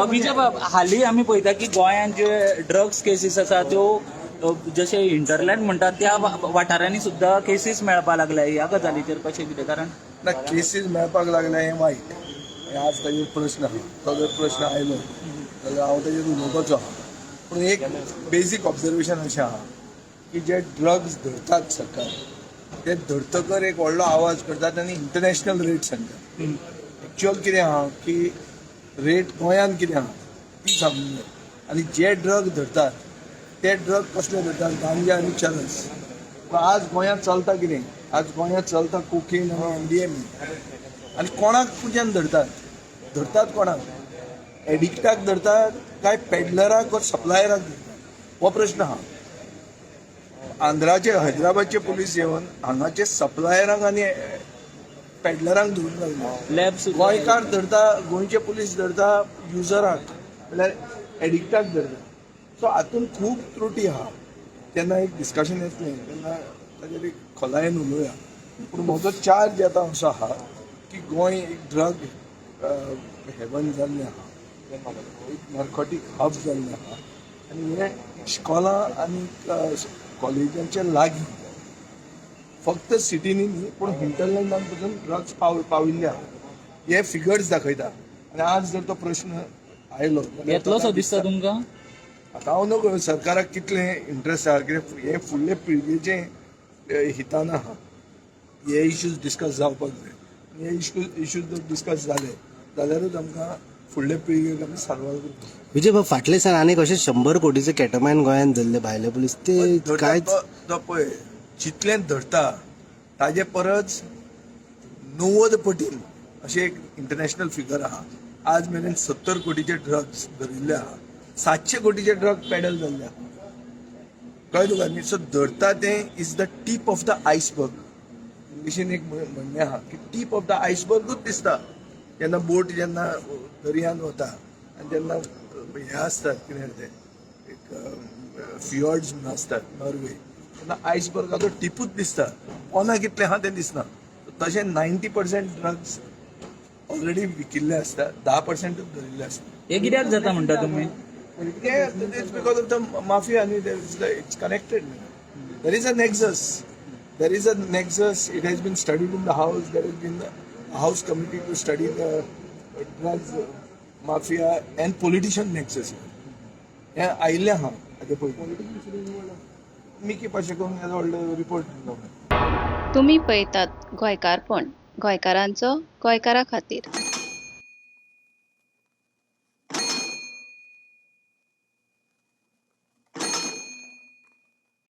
विजय बाब, हालीं आमी पळयता की गोंयांत जे ड्रग्स केसीस आसा त्यो जशे इंटरलँड म्हणटात त्या वाठारांनी सुद्दां केसीस मेळपाक लागल्या. ह्या गजालीचेर कशें कितें? कारण ना केसीस मेळपाक लागले हें वायट. आज ताजेर प्रश्न आहा. तो जर प्रश्न आयलो जाल्यार हांव ताजेर उलोवपाचो आहा. पूण एक बेजीक ऑब्जर्वेशन अशें आहा की जे ड्रग्स धरतात सरकार, ते धरतकर एक व्हडलो आवाज करतात आनी इंटरनॅशनल रेट सांगतात. एक्चुअल कितें आहा की रेट गोंयांत कितें आहा ती सांगूंक जाय. आनी जे ड्रग धरतात ते ड्रग कसले धरतात? गांजा आनी चरस. आज गोंयांत चलता कितें? आज गोंयांत चलता कोकेन आनी एमडीएमए. आनी कोणाक तुज्यान धरतात कोणाक? एडिक्टाक धरतात काय पेडलराक वा सप्लायराक धरतात? हो प्रश्न आहा. आंध्राचे हैदराबादचे पुलीस येवन हांगाचे सप्लायरांक आनी पेडलरांक धरून लागले. लॅब्स गोंयकार धरता, गोंयचे पुलीस धरता युजराक म्हळ्यार एडिक्टाक धरता. सो हातूंत खूब त्रुटी आहा. तेन्ना एक डिस्कशन येतलें तेन्ना ताजेर एक खोलायेन उलोवया. पूण म्हजो चार्ज आतां असो आहा की गोंय एक ड्रग हेवन जाल्लें आहा, एक नार्कोटीक हब जाल्लें आहा. आनी हे इश्कोलां आनी कॉलेजांच्या लागीं फक्त सिटीनी न्ही पूण हिंटरलँडान पसून ड्रग्स पाविल्ले आहा. हे फिगर्स दाखयता. आनी आज जर तो प्रश्न आयलो येतलो सो दिसता तुमकां? आतां हांव नकळो सरकाराक कितलें इंट्रस्ट आहा, कित्याक हे फुडले पिळगेचे हितान आहा. हे इश्यूज डिस्कस जावपाक जाय. हे इश्यूज जर डिस्कस जाले जाल्यारूच आमकां फुडले पिळगेक आमी सारवार करता. विजय बाब, फाटले दिसान आनीक अशे 100 कोटीचे कॅटमायन गोंयांत धरले भायले पुलीस. ते कांयच तो पळय जितलें धरता ताजे परस 90 पटीन अशें एक इंटरनॅशनल फिगर आहा. आज मेरेन 70 कोटीचे ड्रग्स धरिल्ले आहा. 700 कोटीचे ड्रग पॅडल जाल्ले आहा. कळ्ळें तुका न्ही? सो धरता तें is the tip of the iceberg. इंग्लिशीन एक म्हणणें आहा की टीप ऑफ द आयसबर्गूच दिसता जेन्ना बोट जेन्ना दर्यान वता आनी जेन्ना हे आसतात कितें ते एक फियॉर्ड्स म्हणून आसतात नॉर्वे, तेन्ना आयसबर्गाचो टिपूच दिसता. कोणाक कितलें आहा तें दिसना. तशें 90% ड्रग्स ऑलरेडी विकिल्ले आसता, 10%च धरिल्ले आसता. हे कित्याक जाता म्हणटा तुमी? It's because of the mafia and it's connected. There is a nexus. It has been studied in the House. There has been a House committee to study the drugs, mafia and politician nexus. हे आयिल्ले आहा हाजे पयलीं. Mickey पाशेकोन हेजो व्हडलो report दिलो. तुम्ही पळयतात गोंयकारपण, गोंयकारांचो गोंयकारा खातीर.